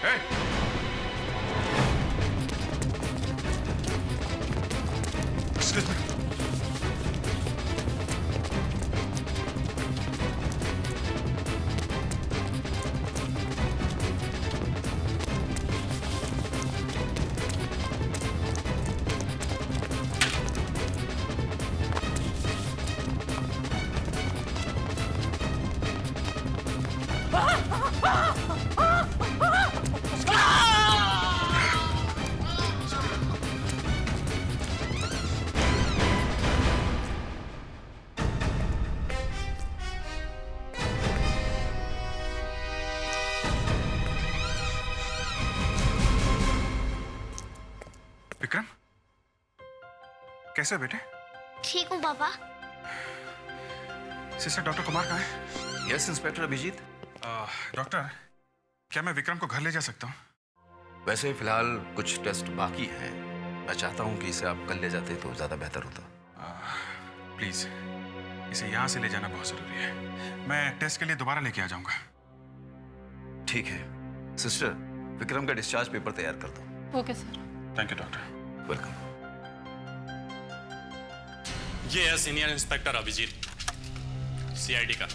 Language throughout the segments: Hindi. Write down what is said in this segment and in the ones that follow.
Hey! Excuse me. विक्रम, कैसे हो बेटे? ठीक हूँ पापा। सिस्टर डॉक्टर कुमार कहाँ है? Yes inspector Abhijit. डॉक्टर, क्या मैं विक्रम को घर ले जा सकता हूँ? वैसे फिलहाल कुछ टेस्ट बाकी हैं। मैं चाहता हूँ कि इसे आप कल ले जाते तो ज्यादा बेहतर होता। प्लीज, इसे यहाँ से ले जाना बहुत जरूरी है। मैं टेस्ट के लिए दोबारा लेके आ जाऊंगा। ठीक है सिस्टर, विक्रम का डिस्चार्ज पेपर तैयार कर दो। Okay sir. Thank you doctor. Welcome. ये है सीनियर इंस्पेक्टर अभिजीत, सीआईडी का।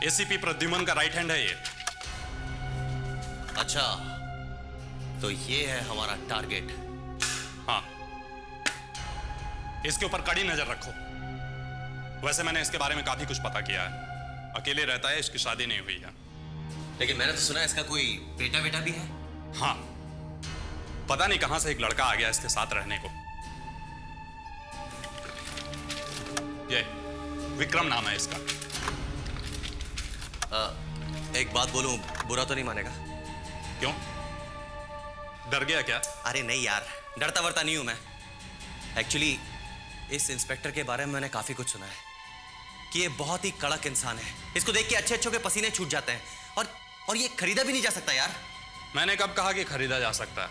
एसीपी प्रद्युमन का राइट हैंड है ये। अच्छा, तो ये है हमारा टारगेट। हाँ, इसके ऊपर कड़ी नजर रखो। वैसे मैंने इसके बारे में काफी कुछ पता किया है। अकेले रहता है, इसकी शादी नहीं हुई है। लेकिन मैंने तो सुना है इसका कोई बेटा बेटा भी है। हाँ, पता नहीं कहां से एक लड़का आ गया इसके साथ रहने को। ये विक्रम नाम है इसका। एक बात बोलूं, बुरा तो नहीं मानेगा? क्यों, डर गया क्या? अरे नहीं यार, डरता वरता नहीं हूं मैं। एक्चुअली इस इंस्पेक्टर के बारे में मैंने काफी कुछ सुना है कि ये बहुत ही कड़क इंसान है। इसको देख के अच्छे अच्छों के पसीने छूट जाते हैं और ये खरीदा भी नहीं जा सकता यार। मैंने कब कहा कि खरीदा जा सकता है?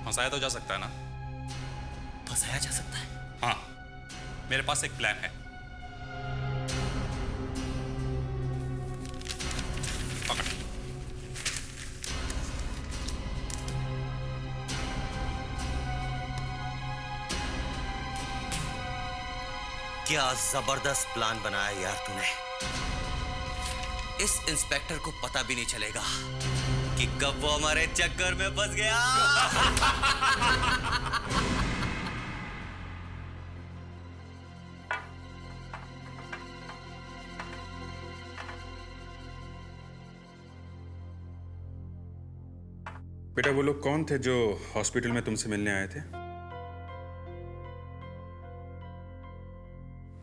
फंसाया तो जा सकता है ना। फंसाया जा सकता है? हाँ, मेरे पास एक प्लान है। पकड़। क्या जबरदस्त प्लान बनाया यार तूने। इस इंस्पेक्टर को पता भी नहीं चलेगा कि कब वो हमारे चक्कर में फंस गया। बेटा, वो लोग कौन थे जो हॉस्पिटल में तुमसे मिलने आए थे?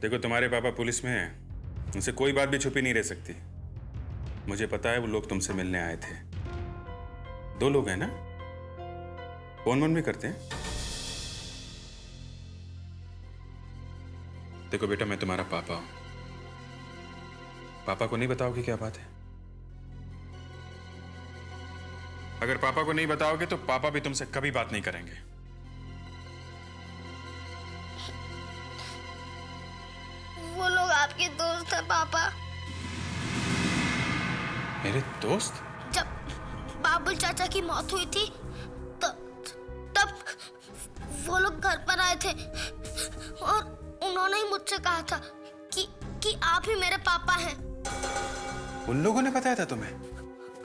देखो, तुम्हारे पापा पुलिस में हैं, उनसे कोई बात भी छुपी नहीं रह सकती। मुझे पता है वो लोग तुमसे मिलने आए थे। 2 लोग हैं ना? फोन वोन भी करते हैं? देखो बेटा, मैं तुम्हारा पापा हूं। पापा को नहीं बताओगे क्या बात है? अगर पापा को नहीं बताओगे तो पापा भी तुमसे कभी बात नहीं करेंगे। वो लोग आपके दोस्त हैं पापा। मेरे दोस्त? जब बाबुल चाचा की मौत हुई थी तब वो लोग घर पर आए थे और उन्होंने ही मुझसे कहा था कि आप ही मेरे पापा हैं। उन लोगों ने बताया था तुम्हें?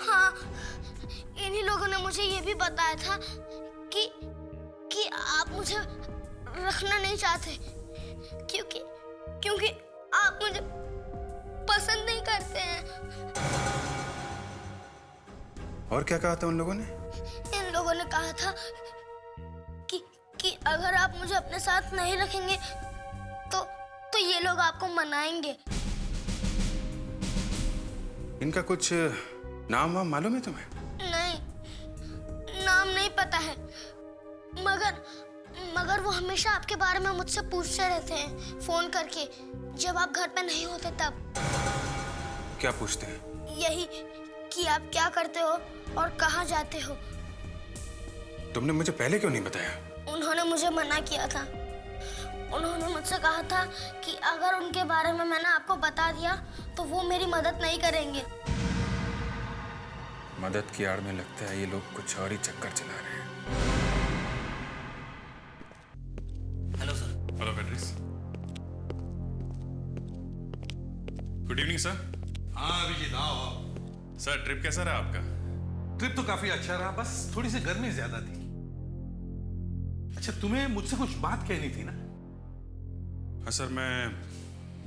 हाँ, इन्हीं लोगों ने मुझे ये भी बताया था कि आप मुझे रखना नहीं चाहते क्योंकि आप मुझे पसंद नहीं करते हैं। और क्या कहा था उन लोगों ने? इन लोगों ने कहा था कि अगर आप मुझे अपने साथ नहीं रखेंगे तो ये लोग आपको मनाएंगे। इनका कुछ नाम वाम मालूम है तुम्हें? नहीं, नाम नहीं पता है, मगर वो हमेशा आपके बारे में मुझसे पूछते रहते हैं फोन करके, जब आप घर पे नहीं होते तब। क्या पूछते हैं? यही कि आप क्या करते हो और कहाँ जाते हो। तुमने मुझे पहले क्यों नहीं बताया? उन्होंने मुझे मना किया था। उन्होंने मुझसे कहा था कि अगर उनके बारे में मैंने आपको बता दिया तो वो मेरी मदद नहीं करेंगे। मदद की आड़ में लगता है ये लोग कुछ और ही चक्कर चला रहे हैं। Hello sir. Hello Beatrice. Good evening sir. हाँ अभिजीत आओ। सर ट्रिप कैसा रहा आपका? ट्रिप तो काफी अच्छा रहा, बस थोड़ी सी गर्मी ज्यादा थी। अच्छा, तुम्हें मुझसे कुछ बात कहनी थी ना? हाँ सर, मैं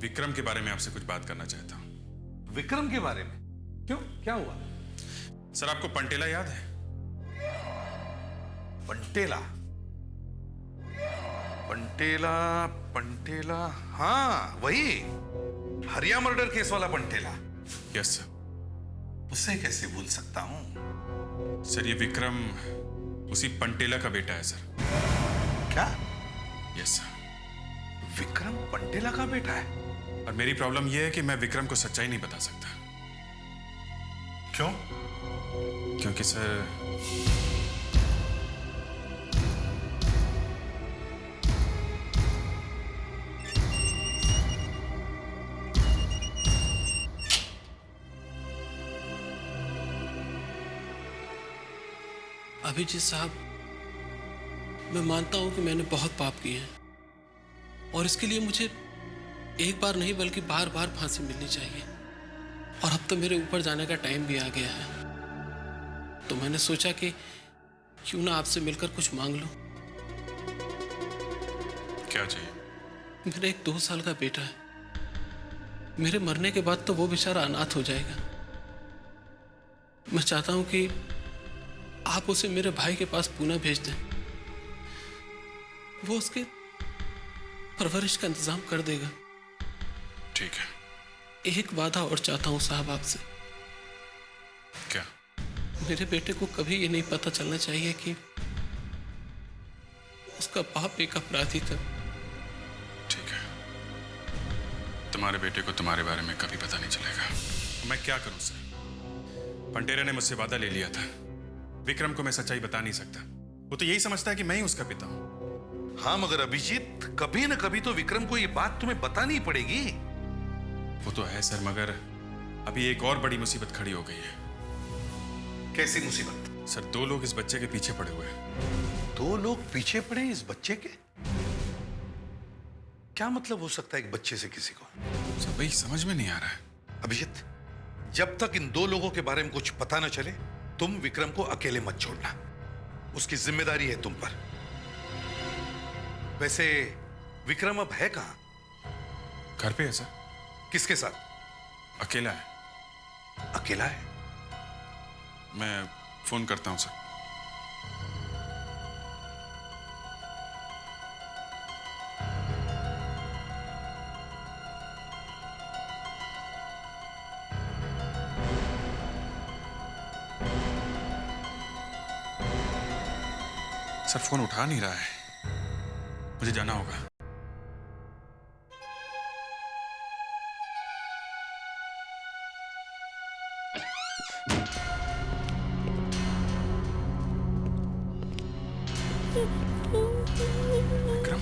विक्रम के बारे में आपसे कुछ बात करना चाहता हूँ। विक्रम के बारे में? क्यों, क्या हुआ? सर आपको पंटेला याद है? पंटेला? पंटेला पंटेला, हाँ वही हरिया मर्डर केस वाला पंटेला। Yes sir. उसे कैसे भूल सकता हूं? सर ये विक्रम उसी पंटेला का बेटा है सर। क्या? Yes sir. विक्रम पंटेला का बेटा है? और मेरी प्रॉब्लम यह है कि मैं विक्रम को सच्चाई नहीं बता सकता। क्यों? क्योंकि सर अभिजीत साहब, मैं मानता हूं कि मैंने बहुत पाप किए हैं और इसके लिए मुझे एक बार नहीं बल्कि बार बार फांसी मिलनी चाहिए। और अब तो मेरे ऊपर जाने का टाइम भी आ गया है, तो मैंने सोचा कि क्यों ना आपसे मिलकर कुछ मांग लूं। क्या चाहिए? मेरा एक 2 साल का बेटा है। मेरे मरने के बाद तो वो बेचारा अनाथ हो जाएगा। मैं चाहता हूं कि आप उसे मेरे भाई के पास पुणे भेज दें। वो उसके परवरिश का इंतजाम कर देगा। ठीक है। एक वादा और चाहता हूं साहब आपसे। क्या? मेरे बेटे को कभी ये नहीं पता चलना चाहिए कि उसका बाप एक अपराधी था। ठीक है। तुम्हारे बेटे को तुम्हारे बारे में कभी पता नहीं चलेगा। मैं क्या करूं सर? पंटेला ने मुझसे वादा ले लिया था। विक्रम को मैं सच्चाई बता नहीं सकता। वो तो यही समझता है कि मैं ही उसका पिता हूं। हाँ मगर अभिजीत, कभी न कभी तो विक्रम को ये बात तुम्हें बतानी ही पड़ेगी। वो तो है सर, मगर अभी एक और बड़ी मुसीबत खड़ी हो गई है। कैसी मुसीबत? सर 2 लोग इस बच्चे के पीछे पड़े हुए हैं। 2 लोग पीछे पड़े इस बच्चे के? क्या मतलब हो सकता है एक बच्चे से किसी को? सर वही समझ में नहीं आ रहा है। अभिजीत, जब तक इन 2 लोगों के बारे में कुछ पता न चले, तुम विक्रम को अकेले मत छोड़ना। उसकी जिम्मेदारी है तुम पर। वैसे विक्रम अब है कहां? घर पे है सर। किसके साथ? अकेला है। अकेला है? मैं फोन करता हूं सर। सर फोन उठा नहीं रहा है। मुझे जाना होगा। विक्रम,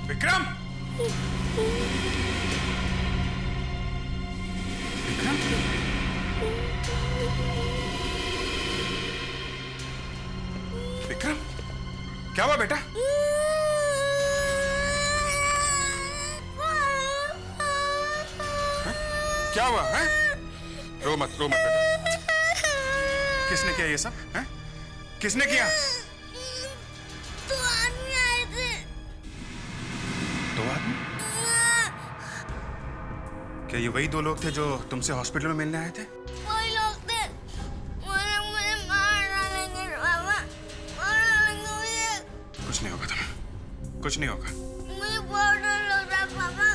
विक्रम, विक्रम, विक्रम, विक्रम, क्या हुआ बेटा? क्या हुआ है? रो मत बेटा। किसने किया ये सब? हैं? किसने किया? 2 आदमी आए थे। 2 आदमी? क्या ये वही 2 लोग थे जो तुमसे हॉस्पिटल में मिलने आए थे? वही लोग थे। वो लोग मुझे मार डालेंगे पापा, मार डालेंगे मुझे। कुछ नहीं होगा तुम्हें, कुछ नहीं होगा। मुझे बहुत डर लग रहा है पापा।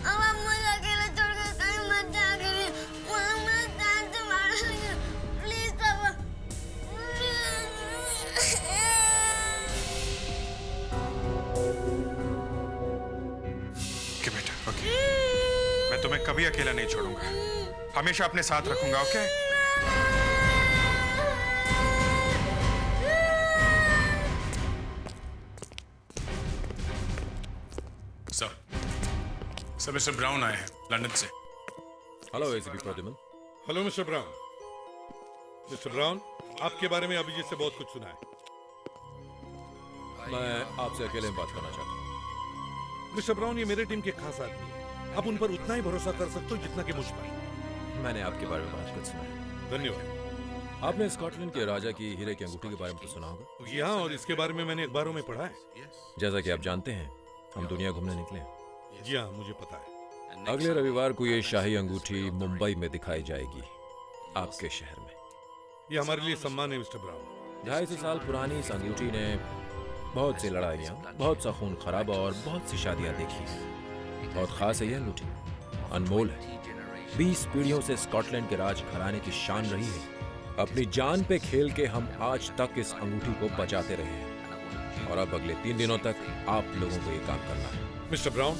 अब आप मुझे अकेला छोड़कर कहीं मत जाया करिए। वो लोग मुझे जान से मार डालेंगे। प्लीज पापा। ओके बेटा, ओके। मैं तुम्हें कभी अकेला नहीं छोड़ूंगा, हमेशा अपने साथ रखूंगा। Okay? Sir, sir mister brown आए हैं लंदन से। Hello ACP Pradyuman. Hello mister brown. Mister brown, आपके बारे में अभिजीत से बहुत कुछ सुना है। मैं आपसे अकेले में बात करना चाहता हूँ। मिस्टर ब्राउन, ये मेरे टीम के खास आदमी है। आप उन पर उतना ही भरोसा कर सकते हो जितना कि मुझ पर। मैंने आपके बारे में बहुत कुछ सुना है। धन्यवाद। आपने स्कॉटलैंड के राजा की हीरे की अंगूठी के बारे में तो सुना होगा। जी हाँ, और इसके बारे में मैंने अखबारों में पढ़ा है। जैसा कि आप जानते हैं, हम दुनिया घूमने निकले हैं। जी हाँ, मुझे पता है। अगले रविवार को ये शाही अंगूठी मुंबई में दिखाई जाएगी, आपके शहर में। ये हमारे लिए सम्मान है मिस्टर ब्राउन। 250 साल पुरानी इस अंगूठी ने बहुत सी लड़ाइयाँ, बहुत सा खून खराबा और बहुत सी शादियाँ देखी हैं। बहुत खास है ये अंगूठी, अनमोल है। 20 पीढ़ियों से स्कॉटलैंड के राज घराने की शान रही है। अपनी जान पे खेल के हम आज तक इस अंगूठी को बचाते रहे हैं, और अब अगले 3 दिनों तक आप लोगों को ये काम करना है। मिस्टर ब्राउन,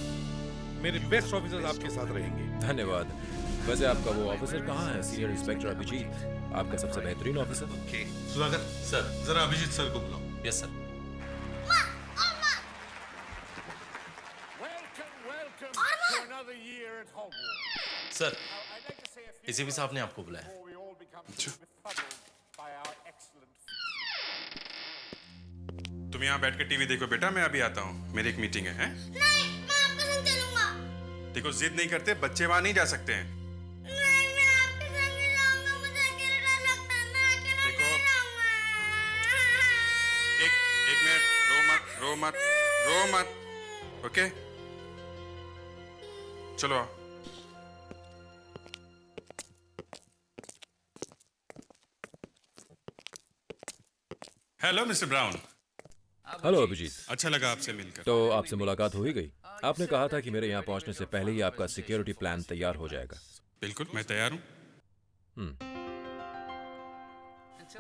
मेरे बेस्ट ऑफिसर्स आपके साथ रहेंगे। धन्यवाद। वैसे आपका वो ऑफिसर कहाँ है? सीनियर इंस्पेक्टर अभिजीत, आपका सबसे बेहतरीन ऑफिसर। सुधाकर सर। जरा अभिजीत सर को बुलाओ। Yes sir. सर, एसीपी साहब ने आपको बुलाया। तुम यहाँ बैठ के टीवी देखो बेटा, मैं अभी आता हूँ, मेरी एक मीटिंग है, हैं? नहीं, मैं आपके संग चलूंगा। देखो जिद नहीं करते, बच्चे वहां नहीं जा सकते हैं। नहीं, मैं आपके संग ही जाऊंगा। मुझे अकेले डर लगता है। मैं अकेला देखो, नहीं जाऊंगा। एक मिनट, रो मत, ओके? चलो आओ। Hello mister Brown. Hello Abhijit. अच्छा लगा आपसे मिलकर। तो आपसे मुलाकात हो ही गई। आपने कहा था कि मेरे यहाँ पहुँचने से पहले ही आपका सिक्योरिटी प्लान तैयार हो जाएगा। बिल्कुल, मैं तैयार हूँ।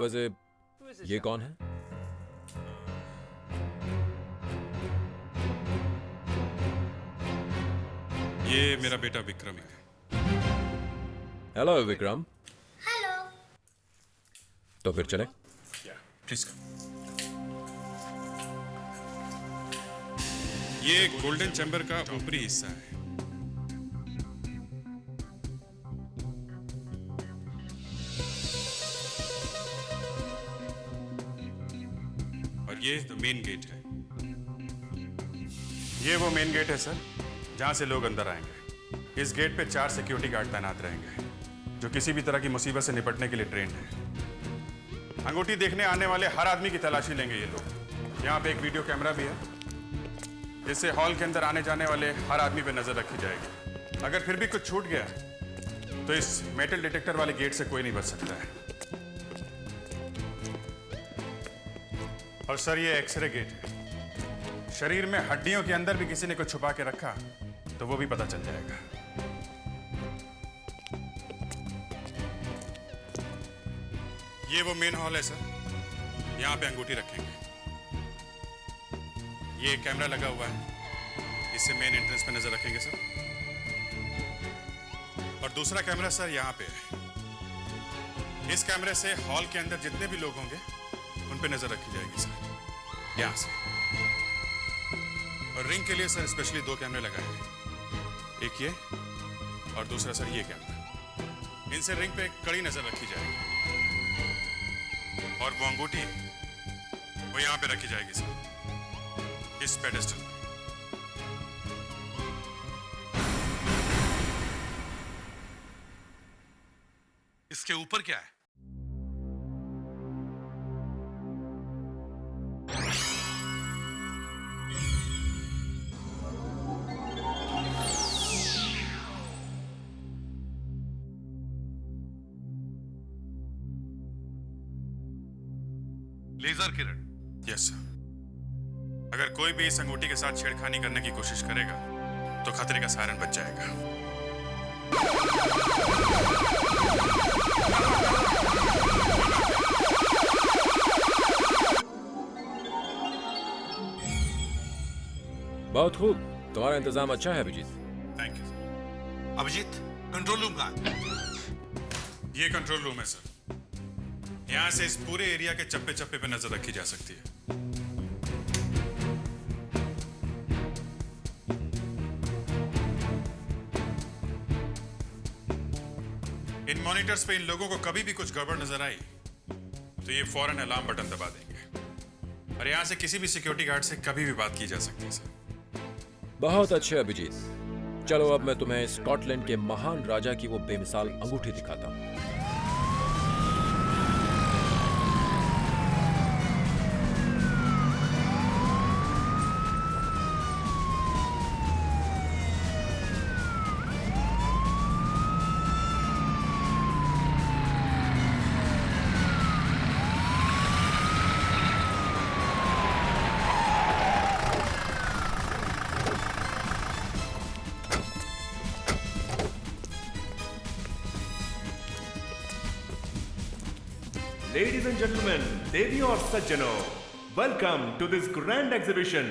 वैसे ये कौन है? ये मेरा बेटा विक्रम है। हेलो विक्रम। हेलो। तो फिर चले? Please come. ये गोल्डन चैम्बर का ऊपरी हिस्सा है। और ये मेन गेट है। ये वो मेन गेट है सर, जहां से लोग अंदर आएंगे। इस गेट पे 4 सिक्योरिटी गार्ड तैनात रहेंगे, जो किसी भी तरह की मुसीबत से निपटने के लिए ट्रेंड है। अंगूठी देखने आने वाले हर आदमी की तलाशी लेंगे ये लोग। यहाँ पे एक वीडियो कैमरा भी है, जिससे हॉल के अंदर आने जाने वाले हर आदमी पे नजर रखी जाएगी। अगर फिर भी कुछ छूट गया तो इस मेटल डिटेक्टर वाले गेट से कोई नहीं बच सकता है। और सर, ये एक्सरे गेट है। शरीर में हड्डियों के अंदर भी किसी ने कुछ छुपा के रखा तो वो भी पता चल जाएगा। ये वो मेन हॉल है सर, यहाँ पे अंगूठी रखेंगे। ये कैमरा लगा हुआ है, इससे मेन एंट्रेंस पे नजर रखेंगे सर। और दूसरा कैमरा सर यहाँ पे है। इस कैमरे से हॉल के अंदर जितने भी लोग होंगे उन पे नजर रखी जाएगी सर, यहाँ से। और रिंग के लिए सर स्पेशली 2 कैमरे लगाएंगे, एक ये और दूसरा सर ये कैमरा। इनसे रिंग पे कड़ी नजर रखी जाएगी। और वो अंगूठी वो यहाँ पे रखी जाएगी सर, इस पेडेस्टल पे। इसके ऊपर क्या है? लेजर किरण। Yes sir. अगर कोई भी इस अंगूठी के साथ छेड़खानी करने की कोशिश करेगा तो खतरे का सायरन बच जाएगा। बहुत खूब, तुम्हारा इंतजाम अच्छा है Abhijit. Thank you sir. Abhijit, control room कहाँ है? ये कंट्रोल रूम है सर। यहाँ से इस पूरे एरिया के चप्पे चप्पे पे नजर रखी जा सकती है। मॉनिटर्स पे इन लोगों को कभी भी कुछ गड़बड़ नजर आई तो ये फौरन अलार्म बटन दबा देंगे और यहां से किसी भी सिक्योरिटी गार्ड से कभी भी बात की जा सकती है सर। बहुत अच्छे अभिजीत, चलो अब मैं तुम्हें स्कॉटलैंड के महान राजा की वो बेमिसाल अंगूठी दिखाता हूं। Ladies and gentlemen, देवी और सज्जनों, welcome to this grand exhibition.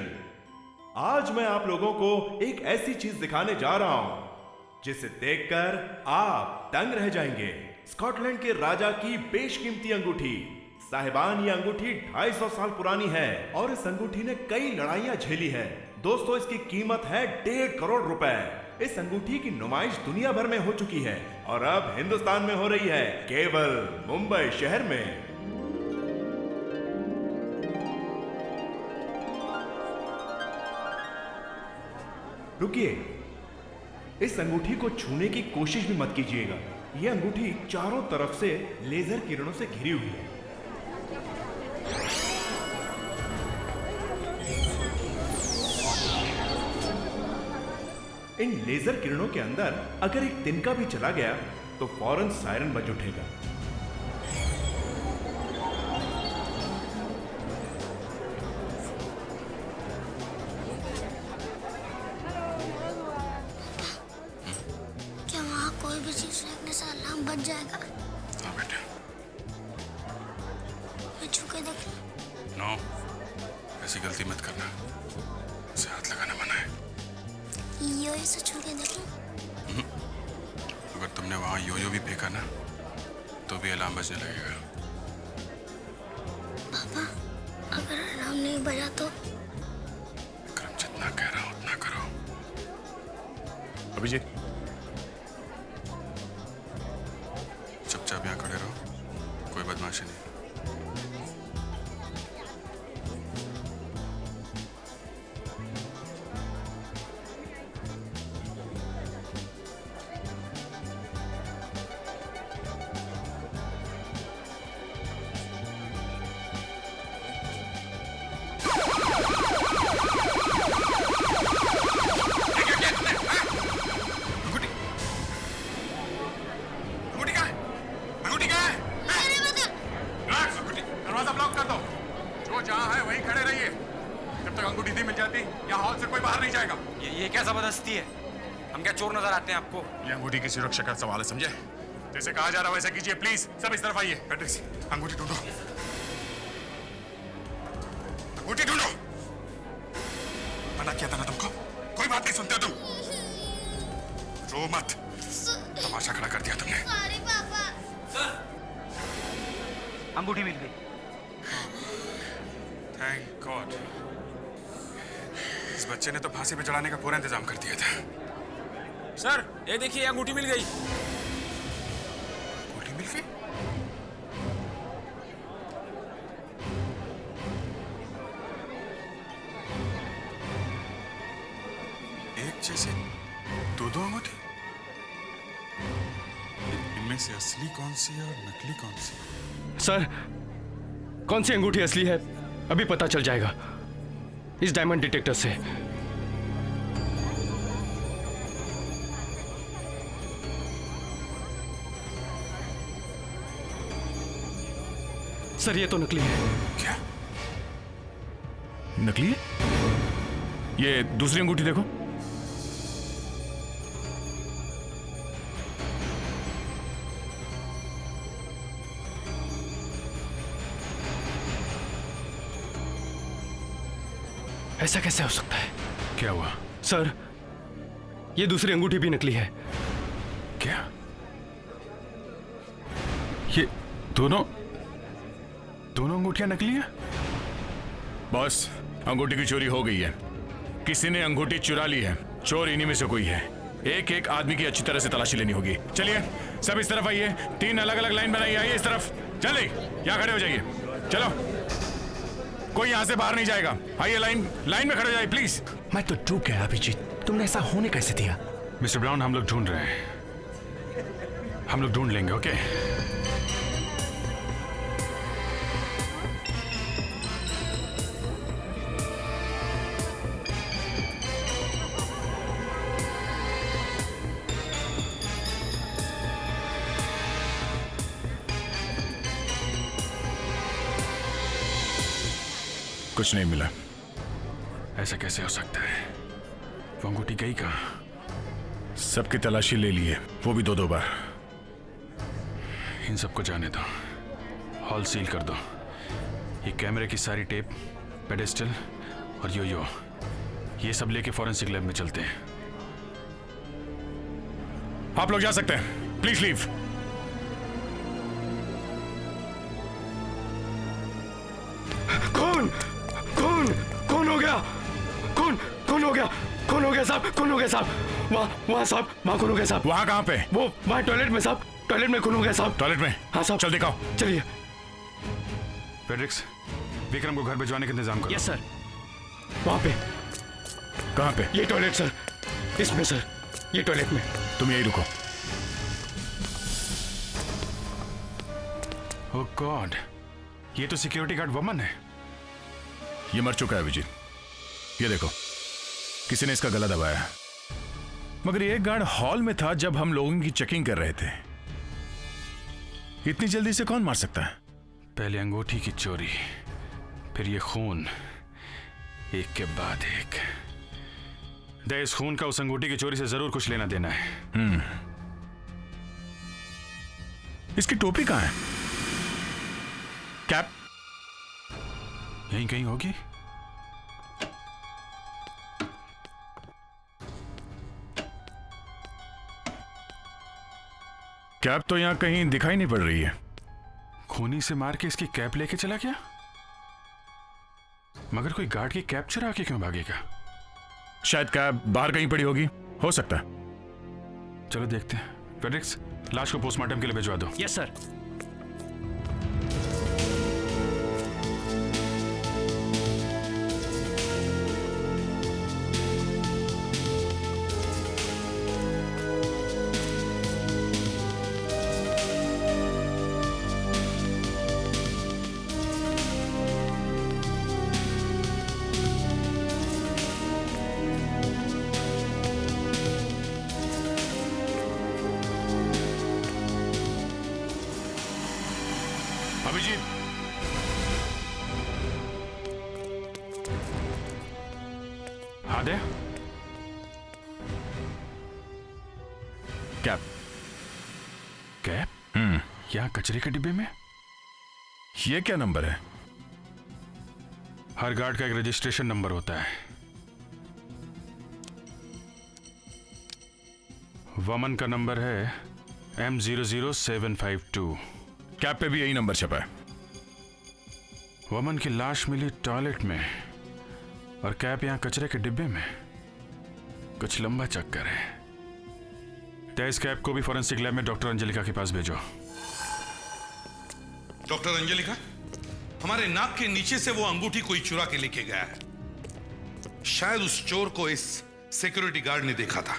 आज मैं आप लोगों को एक ऐसी चीज दिखाने जा रहा हूं जिसे देखकर आप दंग रह जाएंगे। स्कॉटलैंड के राजा की बेशकीमती अंगूठी। साहिबान, ये अंगूठी 250 साल पुरानी है और इस अंगूठी ने कई लड़ाइयां झेली है। दोस्तों, इसकी कीमत है 1.5 करोड़ रुपए। इस अंगूठी की नुमाइश दुनिया भर में हो चुकी है और अब हिंदुस्तान में हो रही है, केवल मुंबई शहर में। रुकिए, इस अंगूठी को छूने की कोशिश भी मत कीजिएगा। यह अंगूठी चारों तरफ से लेजर किरणों से घिरी हुई है। इन लेजर किरणों के अंदर अगर एक तिनका भी चला गया तो फौरन सायरन बज उठेगा। क्या वहाँ कोई भी चीज फेंकने से अलार्म बज जाएगा? हाँ बेटा। मैं छू के देख। नो, ऐसी गलती मत करना, उसे हाथ लगाना मना है। यो से छू के देखूं? अगर तुमने वहां यो भी फेंका ना तो भी अलार्म बजने लगेगा। पापा, अगर अलार्म नहीं बजा तो? विक्रम, जितना कह रहा हूं उतना करो। अभिजीत, चुपचाप यहाँ खड़े रहो, कोई बदमाशी नहीं। आपको ये अंगूठी की सुरक्षा का सवाल है, समझे? जैसे कहा जा रहा है वैसा कीजिए प्लीज। सब इस तरफ आइए। अंगूठी ढूंढो, अंगूठी ढूंढो। मना किया था ना तुमको, कोई बात नहीं सुनते तुम। रो मत, तमाशा खड़ा कर दिया तुमने। सॉरी पापा। सर, अंगूठी मिल गई। Thank God. इस बच्चे ने तो फांसी पे चढ़ाने का पूरा इंतजाम कर दिया था। सर, ये देखिए, अंगूठी मिल गई। अंगूठी मिल गई? एक जैसे दो अंगूठी? इनमें से असली कौन सी है और नकली कौन सी? सर, कौन सी अंगूठी असली है अभी पता चल जाएगा इस डायमंड डिटेक्टर से। सर, ये तो नकली है। क्या? नकली है? ये दूसरी अंगूठी देखो। ऐसा कैसे हो सकता है? क्या हुआ? सर, ये दूसरी अंगूठी भी नकली है। क्या? ये दोनों अंगूठियां नकली हैं? बॉस, अंगूठी की चोरी हो गई है। किसी ने अंगूठी चुरा ली है। चोर इन्हीं में से कोई है। एक एक आदमी की अच्छी तरह से तलाशी लेनी होगी। चलिए सब इस तरफ आइए, 3 अलग अलग लाइन बनाइए, आइए इस तरफ, जल्दी यहाँ खड़े हो जाइए। चलो, कोई यहाँ से बाहर नहीं जाएगा। आइए लाइन में खड़े हो जाइए प्लीज। मैं तो डूब गया अभिजीत, तुमने ऐसा होने कैसे दिया? मिस्टर ब्राउन, हम लोग ढूंढ रहे हैं, हम लोग ढूंढ लेंगे। ओके कुछ नहीं मिला। ऐसा कैसे हो सकता है? वो अंगूठी गई कहाँ? सबकी तलाशी ले लिए, वो भी 2-2 बार। इन सबको जाने दो, हॉल सील कर दो। ये कैमरे की सारी टेप, पेडेस्टल और यो ये सब लेके फॉरेंसिक लैब में चलते हैं। आप लोग जा सकते हैं, प्लीज लीव। कौन हो गया? कौन हो गया साहब? कौन हो गया साहब? वहाँ साहब, वहाँ कौन हो गया साहब? वहाँ कहाँ पे? वो वहाँ टॉयलेट में साहब, टॉयलेट में कौन हो गया साहब? टॉयलेट में? हाँ साहब। चल दिखाओ। चलिए। फेड्रिक्स, विक्रम को घर भिजवाने का इंतजाम करो। Yes sir. वहाँ पे। कहाँ पे? ये टॉयलेट सर, इसमें सर, ये टॉयलेट में। तुम यही रुको। ओह गॉड, ये तो सिक्योरिटी गार्ड वमन है। ये मर चुका है अभिजीत, ये देखो, किसी ने इसका गला दबाया है। मगर ये गार्ड हॉल में था जब हम लोगों की चेकिंग कर रहे थे। इतनी जल्दी से कौन मार सकता है? पहले अंगूठी की चोरी, फिर ये खून, एक के बाद एक। इस खून का उस अंगूठी की चोरी से जरूर कुछ लेना देना है। इसकी टोपी कहाँ है? कैप यहीं कहीं होगी। कैप तो यहां कहीं दिखाई नहीं पड़ रही है। खूनी से मार के इसकी कैप लेके चला गया, मगर कोई गार्ड की कैप चुरा के क्यों भागेगा? शायद कैप बाहर कहीं पड़ी होगी, हो सकता है। चलो देखते हैं। फेड्रिक्स, लाश को पोस्टमार्टम के लिए भिजवा दो। Yes sir. अभिजीत, हाँ दे। कैप। कैप? यहाँ कचरे के डिब्बे में। ये क्या नंबर है? हर गार्ड का एक रजिस्ट्रेशन नंबर होता है। वमन का नंबर है M00752। कैप पे भी यही नंबर छपा है। वमन की लाश मिली टॉयलेट में और कैप यहां कचरे के डिब्बे में। कुछ लंबा चक्कर है। इस कैप को भी फॉरेंसिक लैब में डॉक्टर अंजलिका के पास भेजो। डॉक्टर अंजलिका, हमारे नाक के नीचे से वो अंगूठी कोई चुरा के लेके गया है। शायद उस चोर को इस सिक्योरिटी गार्ड ने देखा था।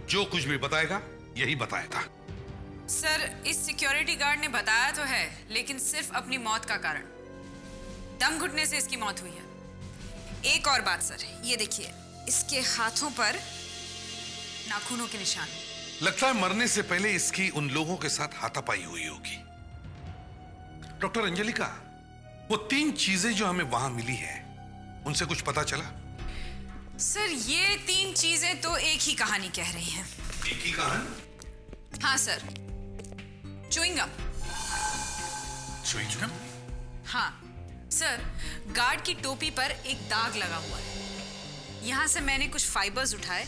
जो कुछ भी बताएगा यही बताएगा। सर, इस सिक्योरिटी गार्ड ने बताया तो है, लेकिन सिर्फ अपनी मौत का कारण। दम घुटने से इसकी मौत हुई है। एक और बात सर, ये देखिए, इसके हाथों पर नाखूनों के निशान। लगता है मरने से पहले इसकी उन लोगों के साथ हाथापाई हुई होगी। डॉक्टर अंजलिका, वो 3 चीजें जो हमें वहां मिली है, उनसे कुछ पता चला? सर, ये 3 चीजें तो एक ही कहानी कह रही हैं। एक ही कहानी? हाँ सर, च्युइंगम। च्युइंगम? हाँ सर, गार्ड की टोपी पर एक दाग लगा हुआ है। यहां से मैंने कुछ फाइबर्स उठाए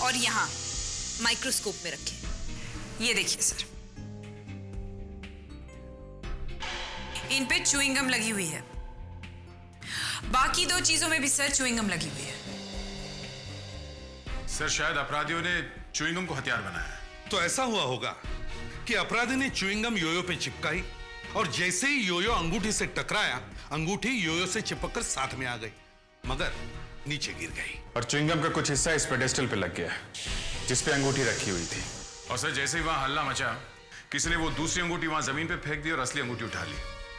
और यहां माइक्रोस्कोप में रखे। ये देखिए सर, इन पे च्युइंगम लगी हुई है। बाकी 2 चीजों में भी सर च्युइंगम लगी हुई है। सर, शायद अपराधियों ने च्युइंगम को हथियार बनाया है। तो ऐसा हुआ होगा कि अपराधी ने च्युइंगम योयो पे चिपकाई और जैसे ही योयो अंगूठी से टकराया, अंगूठी योयो से चिपककर साथ में आ गई, मगर नीचे गिर गई। और च्युइंगम का कुछ हिस्सा इस पेडेस्टल पे लग गया जिस पे अंगूठी रखी हुई थी। और सर जैसे ही वहां हल्ला मचा, किसी ने वो दूसरी अंगूठी वहां जमीन पे फेंक दी और असली अंगूठी उठा ली।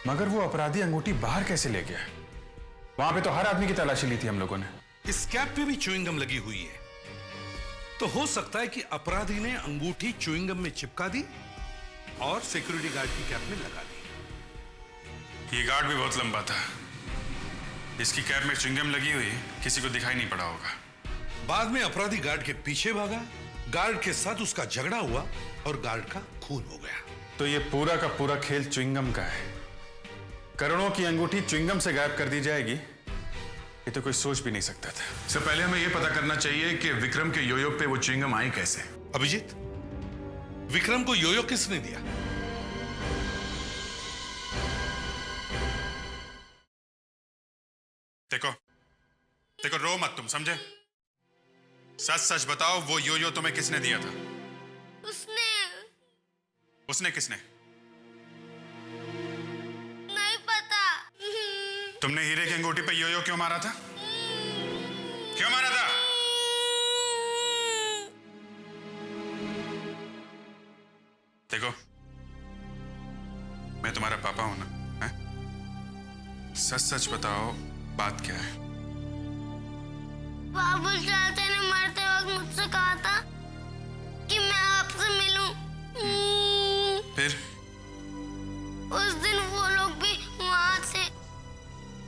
मगर वो अपराधी अंगूठी बाहर कैसे ले गया? वहां पे तो हर आदमी की तलाशी ली थी हम लोगों ने। इस कैप पे भी च्युइंगम लगी हुई है, तो हो सकता है कि अपराधी ने अंगूठी च्युइंगम में चिपका दी और सिक्योरिटी गार्ड की कैप में लगा दी। ये गार्ड भी बहुत लंबा था। इसकी कैप में च्युइंगम लगी हुई किसी को दिखाई नहीं पड़ा होगा। बाद में अपराधी गार्ड के पीछे भागा, गार्ड के साथ उसका झगड़ा हुआ और गार्ड का खून हो गया। तो ये पूरा का पूरा खेल च्युइंगम का है। करोड़ों की अंगूठी च्युइंगम से गायब कर दी जाएगी, ये तो कोई सोच भी नहीं सकता था। सर पहले हमें यह पता करना चाहिए कि विक्रम के योयो पे वो च्युइंगम आई कैसे। अभिजीत, विक्रम को योयो किसने दिया? देखो रो मत तुम, समझे? सच सच बताओ, वो योयो तुम्हें किसने दिया था? उसने किसने? नहीं पता। तुमने हीरे की अंगूठी पे योयो क्यों मारा था? क्यों मारा था? देखो, मैं तुम्हारा पापा हूं ना, हैं? सच सच बताओ, बात क्या है? बाबुल चाचा ने मरते वक्त मुझसे कहा था कि मैं आपसे मिलूं। फिर? उस दिन वो लोग भी वहां थे।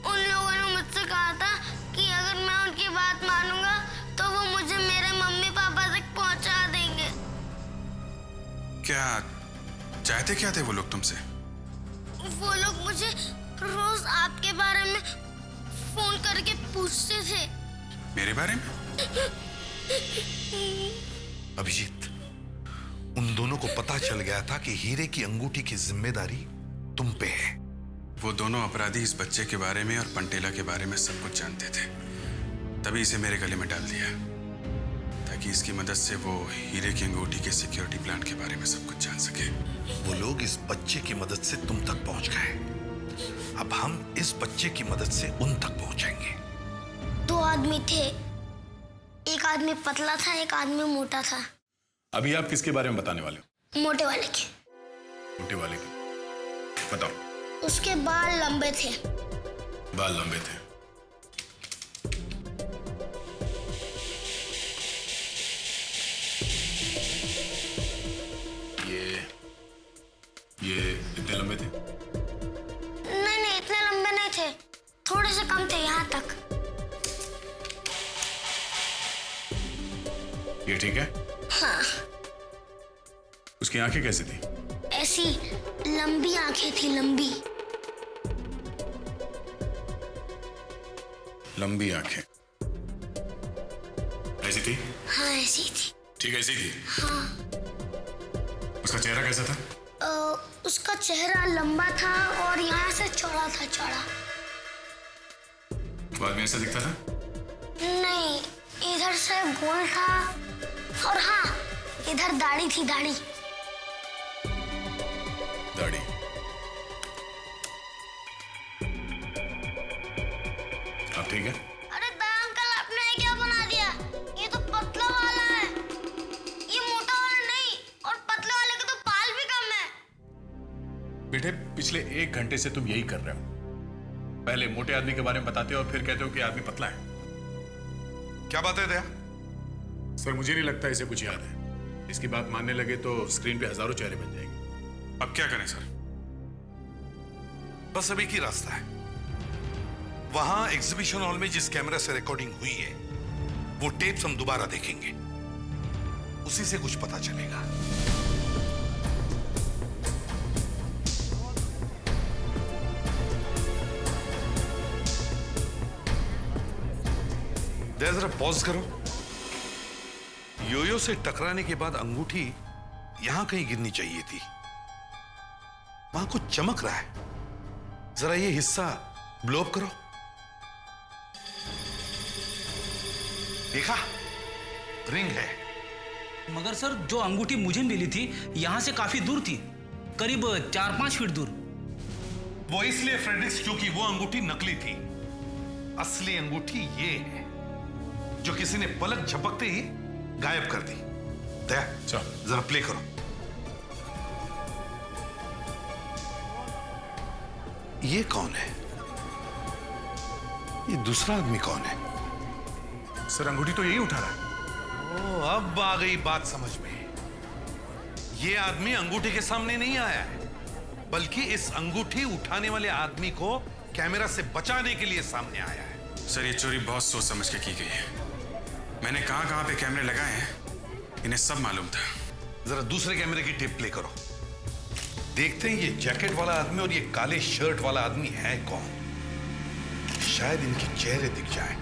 उन लोगों ने मुझसे कहा था कि अगर मैं उनकी बात मानूंगा तो वो मुझे मेरे मम्मी पापा तक पहुंचा देंगे। क्या चाहते क्या थे वो लोग तुमसे? वो लोग मुझे रोज आपके बारे में फोन करके पूछते थे। मेरे बारे में? अभिजीत, उन दोनों को पता चल गया था कि हीरे की अंगूठी की जिम्मेदारी तुम पे है। वो दोनों अपराधी इस बच्चे के बारे में और पंटेला के बारे में सब कुछ जानते थे, तभी इसे मेरे गले में डाल दिया ताकि इसकी मदद से वो हीरे की अंगूठी के सिक्योरिटी प्लान के बारे में सब कुछ जान सके। वो लोग इस बच्चे की मदद से तुम तक पहुंच गए, अब हम इस बच्चे की मदद से उन तक पहुंचेंगे। 2 आदमी थे, एक आदमी पतला था, एक आदमी मोटा था। अभी आप किसके बारे में बताने वाले हो? मोटे वाले के। मोटे वाले के, बताओ। उसके बाल लंबे थे। बाल लंबे थे। ये इतने लंबे थे? नहीं, इतने लंबे नहीं थे, थोड़े से कम थे, यहाँ तक। ये ठीक है? हाँ। उसकी आंखें कैसी थी? ऐसी लंबी आंखें थी, लंबी। लंबी आंखें ऐसी थी? हाँ, ऐसी थी। ठीक ऐसी थी? हाँ। उसका चेहरा कैसा था? उसका चेहरा लंबा था और यहाँ से चौड़ा था, चौड़ा। बाद में ऐसा दिखता था? नहीं, इधर से गोल था और हाँ, इधर दाढ़ी थी, दाढ़ी। दाढ़ी। अब ठीक है? अरे अंकल, आपने क्या बना दिया? ये तो पतला वाला है, ये मोटा वाला नहीं, और पतले वाले के तो बाल भी कम है। बेटे, पिछले 1 घंटे से तुम यही कर रहे हो। पहले मोटे आदमी के बारे में बताते हो और फिर कहते हो कि आदमी पतला है। क्या बात है दया? सर, मुझे नहीं लगता इसे कुछ याद है। इसकी बात मानने लगे तो स्क्रीन पे हजारों चेहरे बन जाएंगे। अब क्या करें सर? बस अभी की रास्ता है। वहां एग्जीबिशन हॉल में जिस कैमरा से रिकॉर्डिंग हुई है, वो टेप्स हम दोबारा देखेंगे, उसी से कुछ पता चलेगा। जरा पॉज करो। योयो से टकराने के बाद अंगूठी यहां कहीं गिरनी चाहिए थी। वहां कुछ चमक रहा है, जरा ये हिस्सा ब्लो अप करो। देखा? रिंग है। मगर सर जो अंगूठी मुझे मिली थी यहाँ से काफी दूर थी, करीब 4-5 फीट दूर। वो इसलिए फ्रेडरिक्स क्योंकि वो अंगूठी नकली थी। असली अंगूठी ये है जो किसी ने पलक झपकते ही गायब कर दी। दया जरा प्ले करो। ये कौन है? ये दूसरा आदमी कौन है? सर अंगूठी तो यही उठा रहा है। ओ, अब आ गई बात समझ में। ये आदमी अंगूठी के सामने नहीं आया है, बल्कि इस अंगूठी उठाने वाले आदमी को कैमरा से बचाने के लिए सामने आया है। सर ये चोरी बहुत सोच समझ के की गई है। मैंने कहां कहां पे कैमरे लगाए हैं, इन्हें सब मालूम था। जरा दूसरे कैमरे की टेप प्ले करो। देखते हैं ये जैकेट वाला आदमी और ये काले शर्ट वाला आदमी है कौन। शायद इनके चेहरे दिख जाए।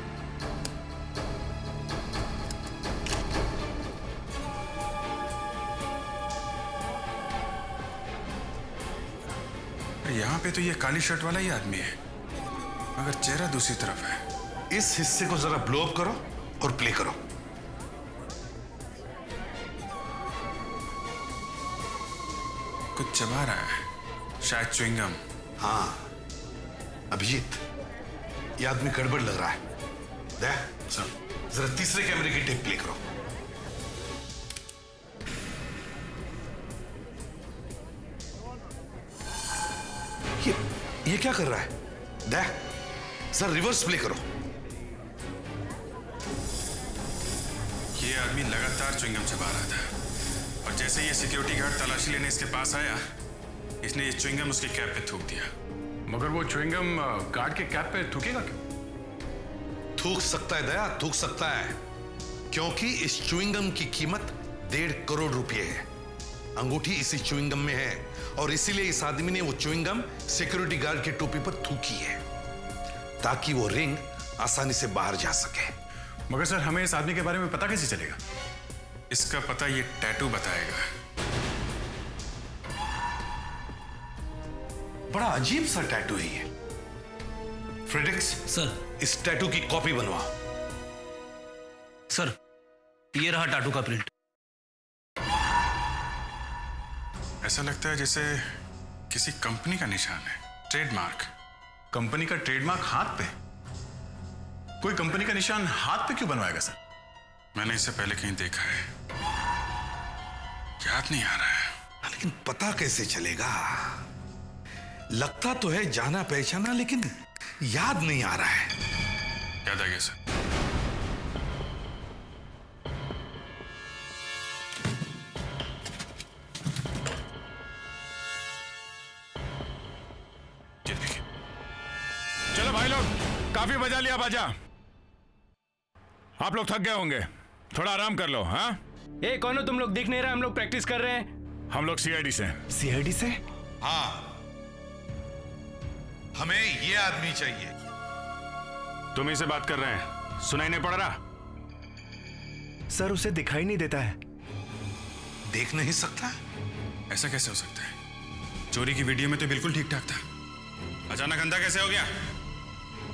यहां पे तो ये काली शर्ट वाला ही आदमी है, मगर चेहरा दूसरी तरफ है। इस हिस्से को जरा ब्लो अप करो और प्ले करो। कुछ चबा रहा है, शायद च्युइंगम। हाँ अभिजीत, ये आदमी गड़बड़ लग रहा है। दया जरा तीसरे कैमरे की टेप प्ले करो। ये क्या कर रहा है? दया सर रिवर्स प्ले करो। ये आदमी लगातार च्युइंगम चबा रहा था, और जैसे ये सिक्योरिटी गार्ड तलाशी लेने इसके पास आया, इसने ये च्युइंगम उसकी कैप पे थूक दिया। मगर वो च्युइंगम गार्ड के कैप पे थूकेगा क्यों? थूक सकता है दया, थूक सकता है, क्योंकि इस च्युइंगम की कीमत 1.5 करोड़ रुपए है। अंगूठी इसी च्युइंगम में है, और इसीलिए इस आदमी ने वो च्युइंगम सिक्योरिटी गार्ड की टोपी पर थूकी है, ताकि वो रिंग आसानी से बाहर जा सके। मगर सर हमें इस आदमी के बारे में पता कैसे चलेगा? इसका पता ये टैटू बताएगा। बड़ा अजीब सा टैटू है ये। फ्रेडरिक्स सर, इस टैटू की कॉपी बनवा। सर ये रहा टैटू का प्रिंट। ऐसा लगता है जैसे किसी कंपनी का निशान है, ट्रेडमार्क। कंपनी का ट्रेडमार्क हाथ पे? कोई कंपनी का निशान हाथ पे क्यों बनवाएगा सर? मैंने इसे पहले कहीं देखा है, याद नहीं आ रहा है। लेकिन पता कैसे चलेगा? लगता तो है जाना पहचाना, लेकिन याद नहीं आ रहा है। याद आ गया सर। ये देखिए। चलो भाई लोग, काफी बजा लिया बाजा। आप लोग थक गए होंगे, थोड़ा आराम कर लो। हाँ ए कौन हो तुम लोग? दिख नहीं रहा, हम लोग प्रैक्टिस कर रहे हैं। हम लोग सीआईडी से। सीआईडी से? हाँ हमें ये आदमी चाहिए। तुम ही से बात कर रहे हैं, सुनाई नहीं पड़ रहा? सर उसे दिखाई नहीं देता है। देख नहीं सकता? ऐसा कैसे हो सकता है? चोरी की वीडियो में तो बिल्कुल ठीक ठाक था, अचानक अंधा कैसे हो गया?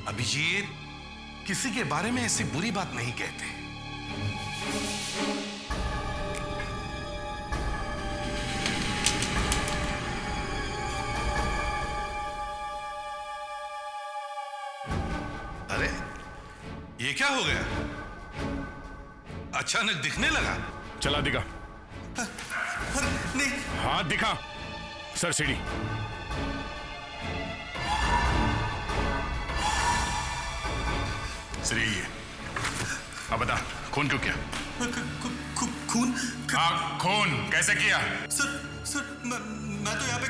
अभिजीत, किसी के बारे में ऐसी बुरी बात नहीं कहते। अरे ये क्या हो गया? अचानक दिखने लगा। चला दिखा। नहीं, हाथ दिखा। सर सीढ़ी। सर ये अब बता, खून क्यों किया? खून? हाँ खून कैसे किया? सर मैं तो यहाँ पे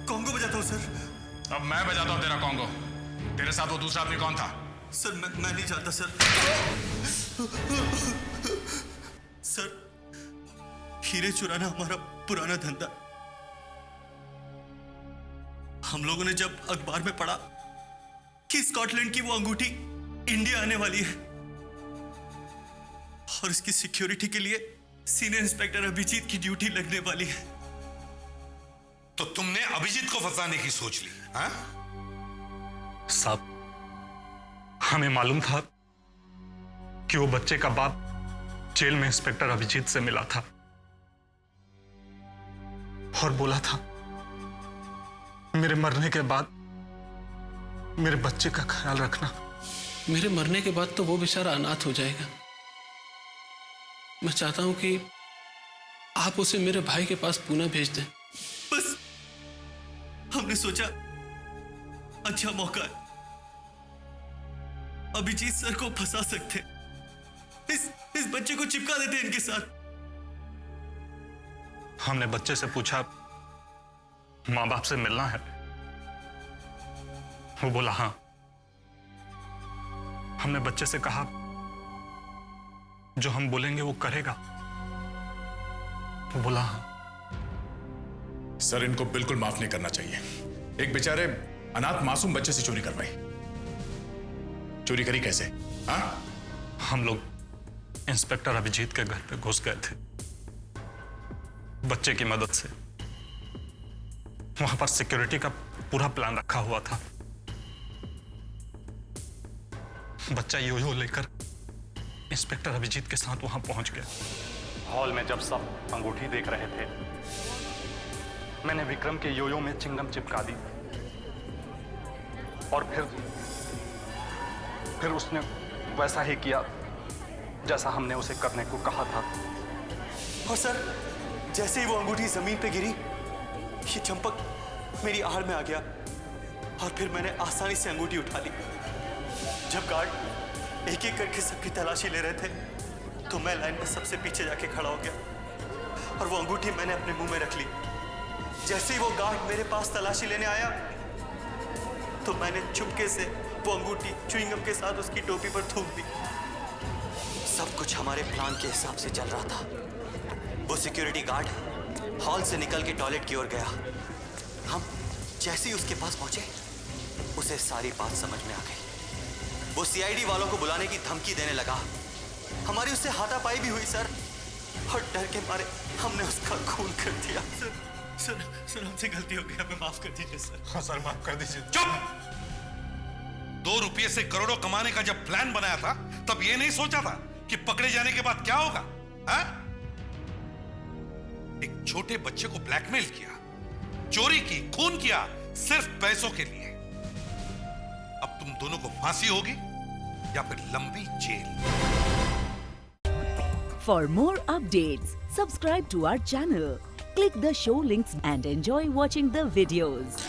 कॉन्गो बजाता हूँ सर। अब मैं बजाता हूँ तेरा कॉन्गो। तेरे साथ वो दूसरा आदमी कौन था? सर मैं नहीं जानता सर। सर हीरे चुराना हमारा पुराना धंधा। हम लोगों ने जब अखबार में पढ़ा कि स्कॉटलैंड की वो अंगूठी इंडिया आने वाली है और इसकी सिक्योरिटी के लिए सीनियर इंस्पेक्टर अभिजीत की ड्यूटी लगने वाली है, तो तुमने अभिजीत को फंसाने की सोच ली? हाँ? साहब हमें मालूम था कि वो बच्चे का बाप जेल में इंस्पेक्टर अभिजीत से मिला था और बोला था मेरे मरने के बाद मेरे बच्चे का ख्याल रखना। मेरे मरने के बाद तो वो बेचारा अनाथ हो जाएगा। मैं चाहता हूं कि आप उसे मेरे भाई के पास पुणे भेज दें। बस हमने सोचा अच्छा मौका है, अभिजीत सर को फंसा सकते, इस बच्चे को चिपका देते इनके साथ। हमने बच्चे से पूछा मां बाप से मिलना है, वो बोला हाँ। हमने बच्चे से कहा जो हम बोलेंगे वो करेगा, वो बोला हाँ। सर इनको बिल्कुल माफ नहीं करना चाहिए। एक बेचारे अनाथ मासूम बच्चे से चोरी करवाई। चोरी करी कैसे? हाँ, हम लोग इंस्पेक्टर अभिजीत के घर पे घुस गए थे बच्चे की मदद से। वहां पर सिक्योरिटी का पूरा प्लान रखा हुआ था। बच्चा यो लेकर इंस्पेक्टर अभिजीत के साथ वहां पहुंच गया। हॉल में जब सब अंगूठी देख रहे थे, मैंने विक्रम के योयो में चिंगम चिपका दी और फिर उसने वैसा ही किया जैसा हमने उसे करने को कहा था। और सर, जैसे ही वो अंगूठी जमीन पे गिरी, ये चंपक मेरी आड़ में आ गया और फिर मैंने आसानी से अंगूठी उठा ली। जब गार्ड एक एक करके सबकी तलाशी ले रहे थे, तो मैं लाइन में सबसे पीछे जाके खड़ा हो गया और वो अंगूठी मैंने अपने मुंह में रख ली। जैसे ही वो गार्ड मेरे पास तलाशी लेने आया, तो मैंने चुपके से वो अंगूठी च्युइंगम के साथ उसकी टोपी पर थूक दी। सब कुछ हमारे प्लान के हिसाब से चल रहा था। वो सिक्योरिटी गार्ड हॉल से निकल के टॉयलेट की ओर गया। हम जैसे ही उसके पास पहुंचे, उसे सारी बात समझ में आ गई। वो सीआईडी वालों को बुलाने की धमकी देने लगा। हमारी उससे हाथापाई भी हुई सर, और डर के मारे हमने उसका खून कर दिया। सर हमसे गलती हो गई, हमें माफ कर दीजिए सर। हाँ सर, माफ कर दीजिए। चुप! 2 रुपये से करोड़ों कमाने का जब प्लान बनाया था, तब ये नहीं सोचा था कि पकड़े जाने के बाद क्या होगा। हा? एक छोटे बच्चे को ब्लैकमेल किया, चोरी की, खून किया, सिर्फ पैसों के लिए। अब तुम दोनों को फांसी होगी या फिर लंबी jail. For more updates, subscribe to our channel, click the show links and enjoy watching the videos.